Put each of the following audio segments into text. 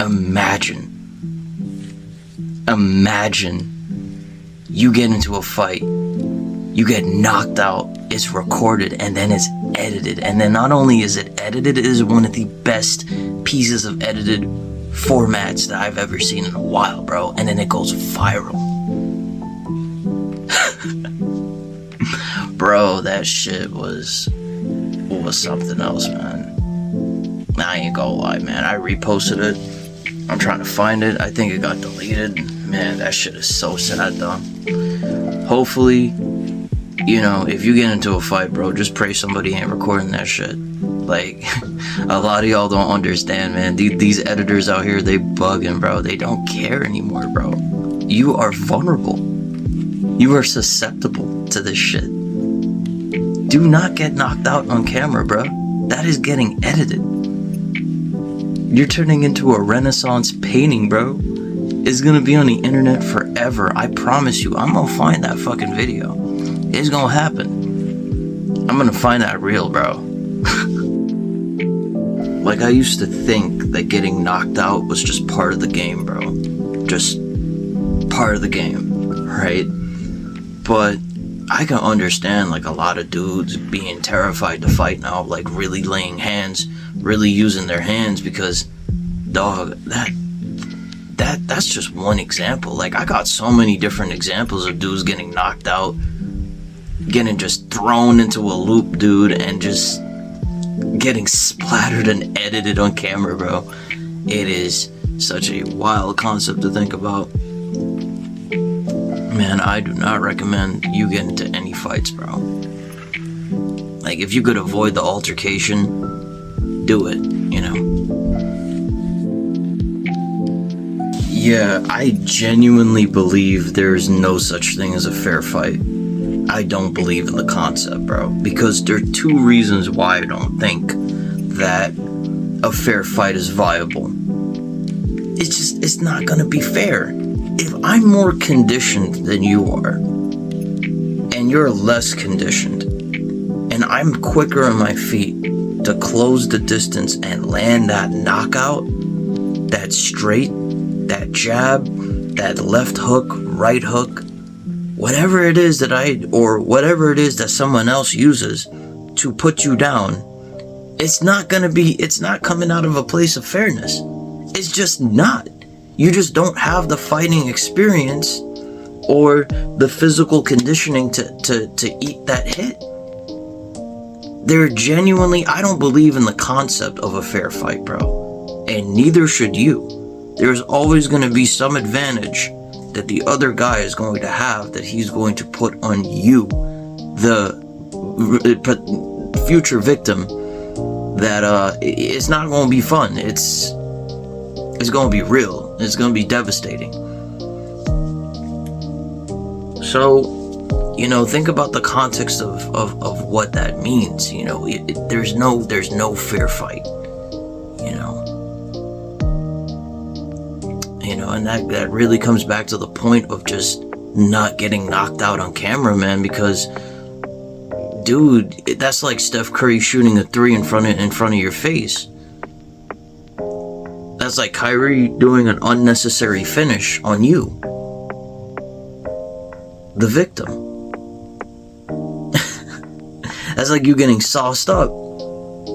Imagine you get into a fight, you get knocked out, it's recorded, and then it's edited. And then not only is it edited, it is one of the best pieces of edited formats that I've ever seen in a while, bro. And then it goes viral. Bro, that shit was something else, man. I ain't gonna lie, man. I reposted it. I'm trying to find it. I think it got deleted. Man, that shit is so sad, though. Hopefully, you know, if you get into a fight, bro, just pray somebody ain't recording that shit. Like, a lot of y'all don't understand, man. These editors out here, they bugging, bro. They don't care anymore, bro. You are vulnerable. You are susceptible to this shit. Do not get knocked out on camera, bro. That is getting edited. You're turning into a Renaissance painting, bro. It's gonna be on the internet forever. I promise you, I'm gonna find that fucking video. It's gonna happen. I'm gonna find that reel, bro. Like, I used to think that getting knocked out was just part of the game, bro. Just part of the game, right? But I can understand, like, a lot of dudes being terrified to fight now, like really laying hands, really using their hands, because, dog, that's just one example. Like, I got so many different examples of dudes getting knocked out, getting just thrown into a loop, dude, and just getting splattered and edited on camera, bro. It is such a wild concept to think about. Man, I do not recommend you get into any fights, bro. Like, if you could avoid the altercation, do it, you know? Yeah, I genuinely believe there's no such thing as a fair fight. I don't believe in the concept, bro. Because there are two reasons why I don't think that a fair fight is viable. It's not gonna be fair. If I'm more conditioned than you are, and you're less conditioned, and I'm quicker on my feet to close the distance and land that knockout, that straight, that jab, that left hook, right hook, whatever it is whatever it is that someone else uses to put you down, it's not coming out of a place of fairness. It's just not. You just don't have the fighting experience or the physical conditioning to eat that hit. I don't believe in the concept of a fair fight, bro. And neither should you. There's always going to be some advantage that the other guy is going to have that he's going to put on you, the future victim, that it's not going to be fun. It's going to be real. It's going to be devastating. So, you know, think about the context of what that means. You know, there's no fair fight. You know, and that really comes back to the point of just not getting knocked out on camera, man. Because, dude, that's like Steph Curry shooting a three in front of your face. That's like Kyrie doing an unnecessary finish on you, the victim. That's like you getting sauced up,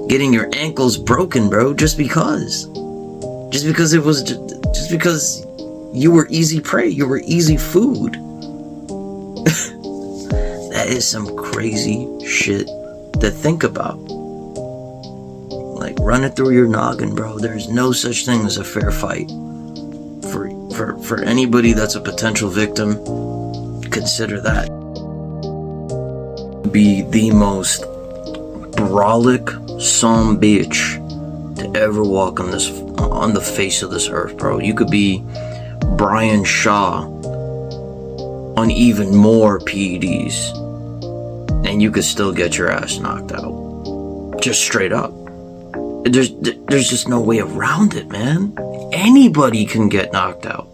getting your ankles broken, bro, just because you were easy prey, you were easy food. That is some crazy shit to think about. Like, run it through your noggin, bro. There's no such thing as a fair fight. For anybody that's a potential victim, consider that. Be the most brolic son bitch to ever walk on the face of this earth, bro. You could be Brian Shaw on even more PEDs, and you could still get your ass knocked out. Just straight up. There's just no way around it, man. Anybody can get knocked out.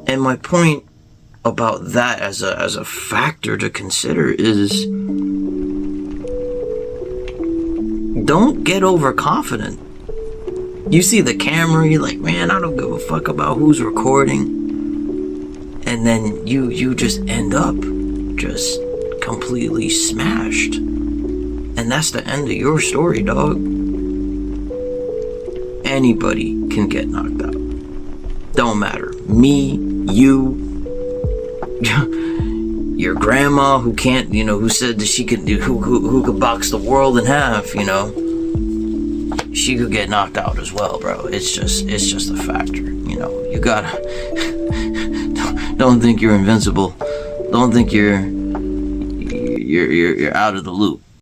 And my point about that as a factor to consider is, don't get overconfident. You see the camera, you're like, man, I don't give a fuck about who's recording. And then you just end up just completely smashed. And that's the end of your story, dog. Anybody can get knocked out. Don't matter. Me, you, your grandma who can't, who said that she could do, who could box the world in half, she could get knocked out as well, bro. It's just a factor, You gotta don't think you're invincible. Don't think you're out of the loop.